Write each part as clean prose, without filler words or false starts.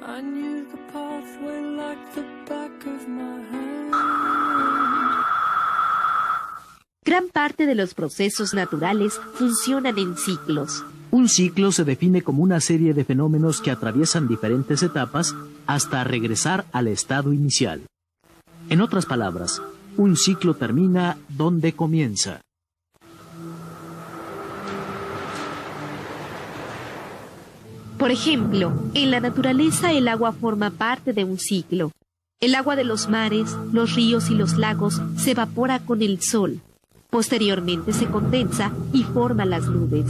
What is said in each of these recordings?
I knew the pathway like the back of my hand. Gran parte de los procesos naturales funcionan en ciclos. Un ciclo se define como una serie de fenómenos que atraviesan diferentes etapas hasta regresar al estado inicial. En otras palabras, un ciclo termina donde comienza. Por ejemplo, en la naturaleza el agua forma parte de un ciclo. El agua de los mares, los ríos y los lagos se evapora con el sol. Posteriormente se condensa y forma las nubes.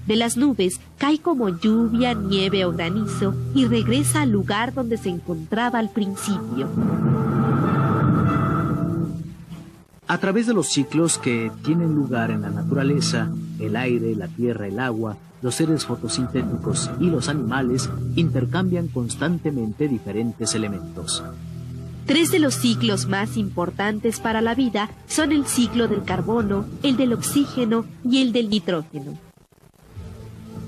De las nubes cae como lluvia, nieve o granizo y regresa al lugar donde se encontraba al principio. A través de los ciclos que tienen lugar en la naturaleza, el aire, la tierra, el agua, los seres fotosintéticos y los animales intercambian constantemente diferentes elementos. 3 de los ciclos más importantes para la vida son el ciclo del carbono, el del oxígeno y el del nitrógeno.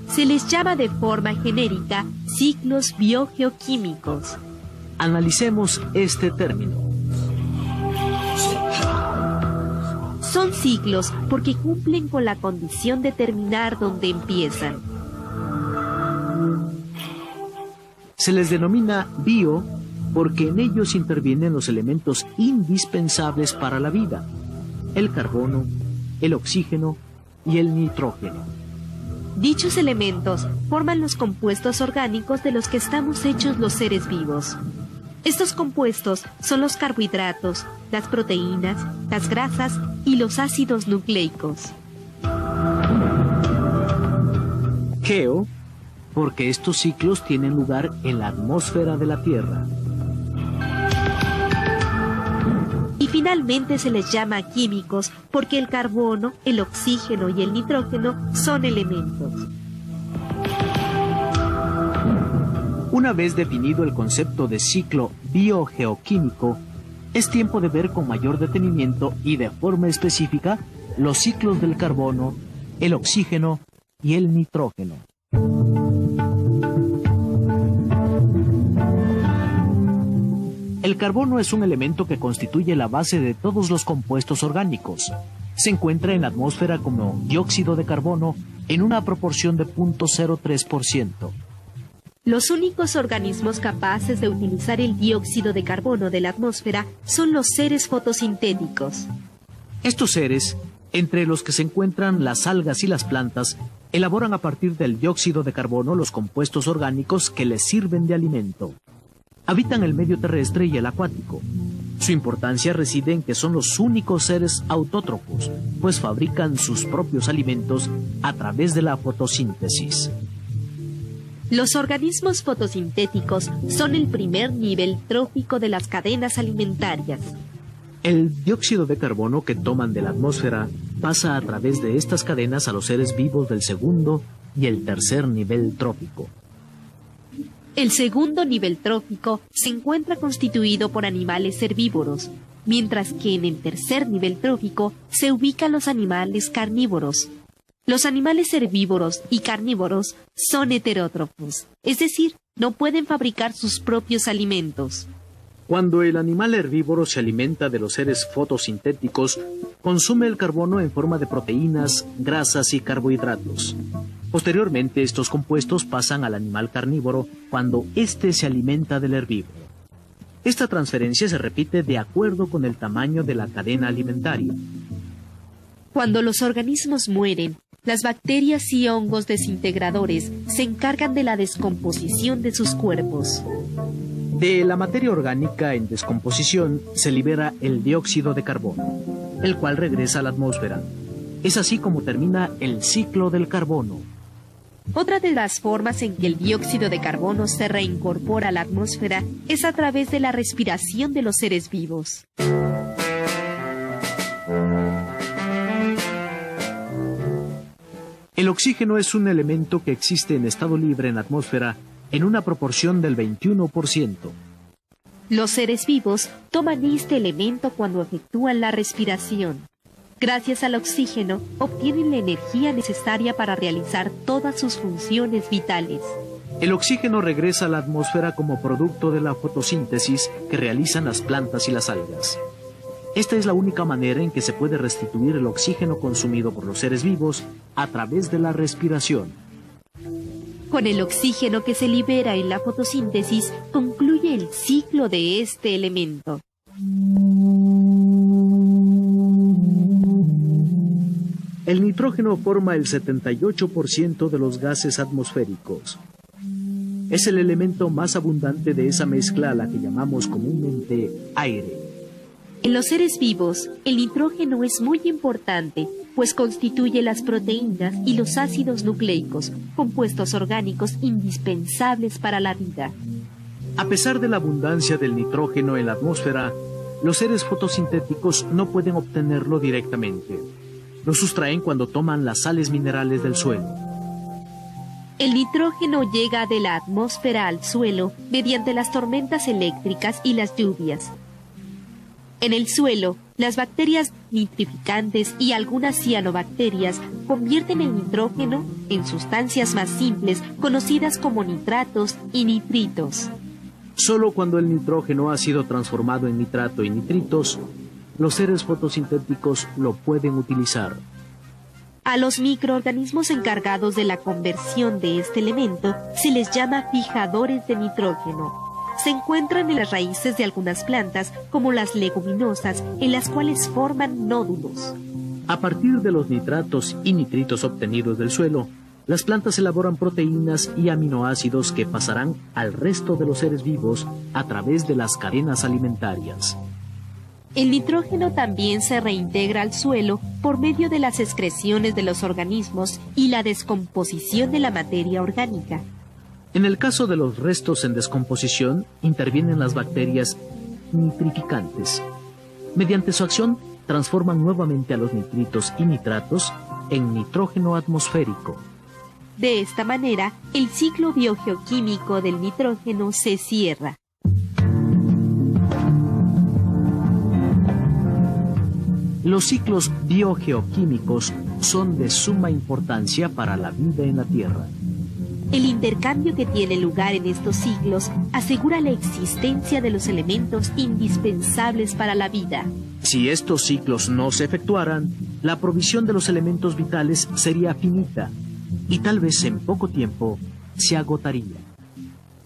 Se les llama de forma genérica ciclos biogeoquímicos. Analicemos este término. Son ciclos porque cumplen con la condición de terminar donde empiezan. Se les denomina bio porque en ellos intervienen los elementos indispensables para la vida: el carbono, el oxígeno y el nitrógeno. Dichos elementos forman los compuestos orgánicos de los que estamos hechos los seres vivos. Estos compuestos son los carbohidratos, las proteínas, las grasas y los ácidos nucleicos. Geo, porque estos ciclos tienen lugar en la atmósfera de la Tierra. Y finalmente se les llama químicos porque el carbono, el oxígeno y el nitrógeno son elementos. Una vez definido el concepto de ciclo biogeoquímico, es tiempo de ver con mayor detenimiento y de forma específica los ciclos del carbono, el oxígeno y el nitrógeno. El carbono es un elemento que constituye la base de todos los compuestos orgánicos. Se encuentra en la atmósfera como dióxido de carbono en una proporción de 0.03%. Los únicos organismos capaces de utilizar el dióxido de carbono de la atmósfera son los seres fotosintéticos. Estos seres, entre los que se encuentran las algas y las plantas, elaboran a partir del dióxido de carbono los compuestos orgánicos que les sirven de alimento. Habitan el medio terrestre y el acuático. Su importancia reside en que son los únicos seres autótrofos, pues fabrican sus propios alimentos a través de la fotosíntesis. Los organismos fotosintéticos son el primer nivel trófico de las cadenas alimentarias. El dióxido de carbono que toman de la atmósfera pasa a través de estas cadenas a los seres vivos del segundo y el tercer nivel trófico. El segundo nivel trófico se encuentra constituido por animales herbívoros, mientras que en el tercer nivel trófico se ubican los animales carnívoros. Los animales herbívoros y carnívoros son heterótrofos, es decir, no pueden fabricar sus propios alimentos. Cuando el animal herbívoro se alimenta de los seres fotosintéticos, consume el carbono en forma de proteínas, grasas y carbohidratos. Posteriormente, estos compuestos pasan al animal carnívoro cuando éste se alimenta del herbívoro. Esta transferencia se repite de acuerdo con el tamaño de la cadena alimentaria. Cuando los organismos mueren, las bacterias y hongos desintegradores se encargan de la descomposición de sus cuerpos. De la materia orgánica en descomposición se libera el dióxido de carbono, el cual regresa a la atmósfera. Es así como termina el ciclo del carbono. Otra de las formas en que el dióxido de carbono se reincorpora a la atmósfera es a través de la respiración de los seres vivos. El oxígeno es un elemento que existe en estado libre en la atmósfera en una proporción del 21%. Los seres vivos toman este elemento cuando efectúan la respiración. Gracias al oxígeno, obtienen la energía necesaria para realizar todas sus funciones vitales. El oxígeno regresa a la atmósfera como producto de la fotosíntesis que realizan las plantas y las algas. Esta es la única manera en que se puede restituir el oxígeno consumido por los seres vivos a través de la respiración. Con el oxígeno que se libera en la fotosíntesis, concluye el ciclo de este elemento. El nitrógeno forma el 78% de los gases atmosféricos. Es el elemento más abundante de esa mezcla a la que llamamos comúnmente aire. En los seres vivos, el nitrógeno es muy importante, pues constituye las proteínas y los ácidos nucleicos, compuestos orgánicos indispensables para la vida. A pesar de la abundancia del nitrógeno en la atmósfera, los seres fotosintéticos no pueden obtenerlo directamente. Lo sustraen cuando toman las sales minerales del suelo. El nitrógeno llega de la atmósfera al suelo mediante las tormentas eléctricas y las lluvias. En el suelo, las bacterias nitrificantes y algunas cianobacterias convierten el nitrógeno en sustancias más simples conocidas como nitratos y nitritos. Solo cuando el nitrógeno ha sido transformado en nitrato y nitritos, los seres fotosintéticos lo pueden utilizar. A los microorganismos encargados de la conversión de este elemento se les llama fijadores de nitrógeno. Se encuentran en las raíces de algunas plantas, como las leguminosas, en las cuales forman nódulos. A partir de los nitratos y nitritos obtenidos del suelo, las plantas elaboran proteínas y aminoácidos que pasarán al resto de los seres vivos a través de las cadenas alimentarias. El nitrógeno también se reintegra al suelo por medio de las excreciones de los organismos y la descomposición de la materia orgánica. En el caso de los restos en descomposición, intervienen las bacterias nitrificantes. Mediante su acción, transforman nuevamente a los nitritos y nitratos en nitrógeno atmosférico. De esta manera, el ciclo biogeoquímico del nitrógeno se cierra. Los ciclos biogeoquímicos son de suma importancia para la vida en la Tierra. El intercambio que tiene lugar en estos ciclos asegura la existencia de los elementos indispensables para la vida. Si estos ciclos no se efectuaran, la provisión de los elementos vitales sería finita y tal vez en poco tiempo se agotaría.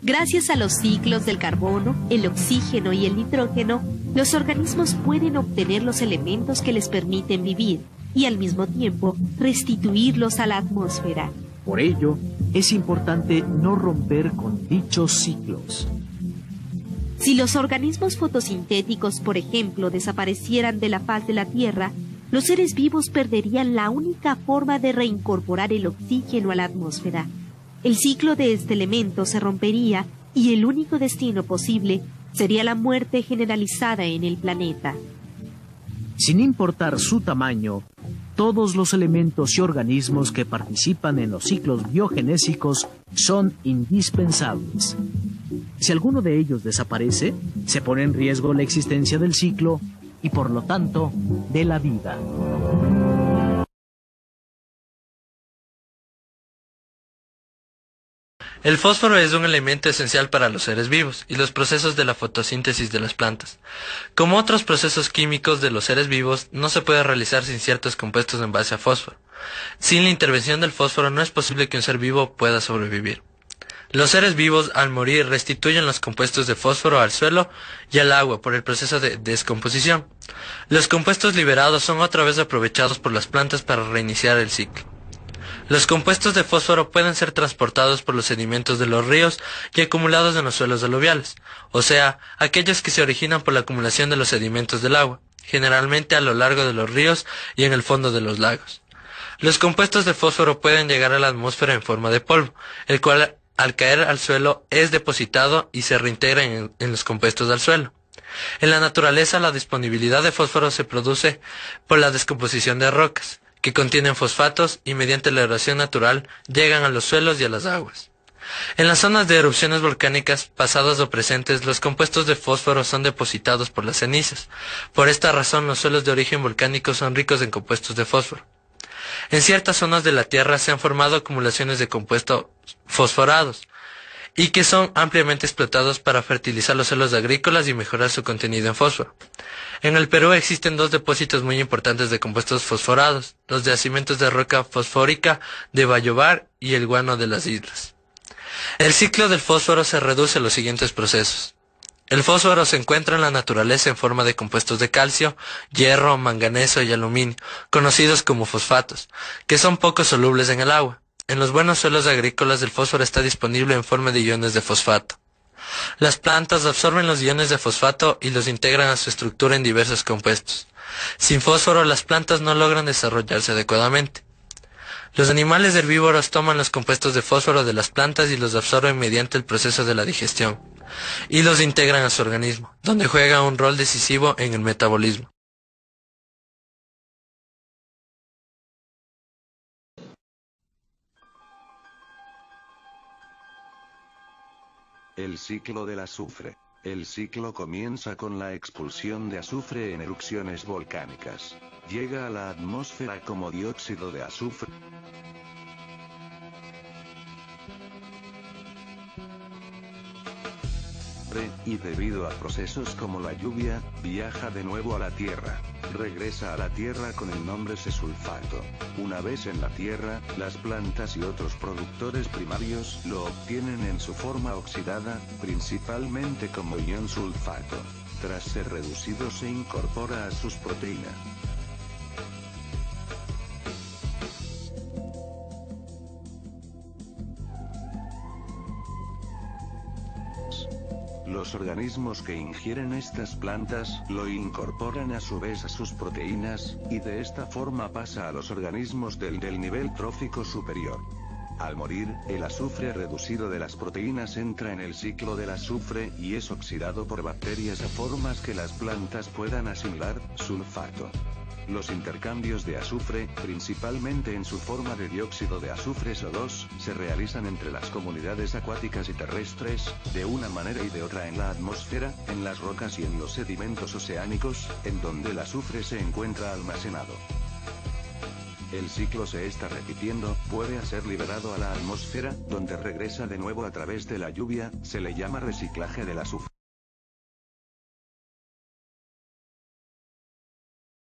Gracias a los ciclos del carbono, el oxígeno y el nitrógeno, los organismos pueden obtener los elementos que les permiten vivir y al mismo tiempo restituirlos a la atmósfera. Por ello, es importante no romper con dichos ciclos. Si los organismos fotosintéticos, por ejemplo, desaparecieran de la faz de la Tierra, los seres vivos perderían la única forma de reincorporar el oxígeno a la atmósfera. El ciclo de este elemento se rompería y el único destino posible sería la muerte generalizada en el planeta. Sin importar su tamaño, todos los elementos y organismos que participan en los ciclos biogenésicos son indispensables. Si alguno de ellos desaparece, se pone en riesgo la existencia del ciclo y, por lo tanto, de la vida. El fósforo es un elemento esencial para los seres vivos y los procesos de la fotosíntesis de las plantas. Como otros procesos químicos de los seres vivos, no se puede realizar sin ciertos compuestos en base a fósforo. Sin la intervención del fósforo no es posible que un ser vivo pueda sobrevivir. Los seres vivos, al morir, restituyen los compuestos de fósforo al suelo y al agua por el proceso de descomposición. Los compuestos liberados son otra vez aprovechados por las plantas para reiniciar el ciclo. Los compuestos de fósforo pueden ser transportados por los sedimentos de los ríos y acumulados en los suelos aluviales, o sea, aquellos que se originan por la acumulación de los sedimentos del agua, generalmente a lo largo de los ríos y en el fondo de los lagos. Los compuestos de fósforo pueden llegar a la atmósfera en forma de polvo, el cual al caer al suelo es depositado y se reintegra en los compuestos del suelo. En la naturaleza, la disponibilidad de fósforo se produce por la descomposición de rocas, que contienen fosfatos y mediante la erosión natural llegan a los suelos y a las aguas. En las zonas de erupciones volcánicas, pasadas o presentes, los compuestos de fósforo son depositados por las cenizas. Por esta razón, los suelos de origen volcánico son ricos en compuestos de fósforo. En ciertas zonas de la Tierra se han formado acumulaciones de compuestos fosforados. y que son ampliamente explotados para fertilizar los suelos agrícolas y mejorar su contenido en fósforo. En el Perú existen dos depósitos muy importantes de compuestos fosforados, los yacimientos de roca fosfórica de Bayobar y el Guano de las Islas. El ciclo del fósforo se reduce a los siguientes procesos. El fósforo se encuentra en la naturaleza en forma de compuestos de calcio, hierro, manganeso y aluminio, conocidos como fosfatos, que son poco solubles en el agua. En los buenos suelos agrícolas el fósforo está disponible en forma de iones de fosfato. Las plantas absorben los iones de fosfato y los integran a su estructura en diversos compuestos. Sin fósforo las plantas no logran desarrollarse adecuadamente. Los animales herbívoros toman los compuestos de fósforo de las plantas y los absorben mediante el proceso de la digestión, y los integran a su organismo, donde juega un rol decisivo en el metabolismo. El ciclo del azufre. El ciclo comienza con la expulsión de azufre en erupciones volcánicas. Llega a la atmósfera como dióxido de azufre. Y debido a procesos como la lluvia, viaja de nuevo a la Tierra. Regresa a la Tierra con el nombre C-sulfato. Una vez en la Tierra, las plantas y otros productores primarios lo obtienen en su forma oxidada, principalmente como ion sulfato. Tras ser reducido se incorpora a sus proteínas. Los organismos que ingieren estas plantas, lo incorporan a su vez a sus proteínas, y de esta forma pasa a los organismos del nivel trófico superior. Al morir, el azufre reducido de las proteínas entra en el ciclo del azufre y es oxidado por bacterias a formas que las plantas puedan asimilar, sulfato. Los intercambios de azufre, principalmente en su forma de dióxido de azufre SO2, se realizan entre las comunidades acuáticas y terrestres, de una manera y de otra en la atmósfera, en las rocas y en los sedimentos oceánicos, en donde el azufre se encuentra almacenado. El ciclo se está repitiendo, puede ser liberado a la atmósfera, donde regresa de nuevo a través de la lluvia, se le llama reciclaje del azufre.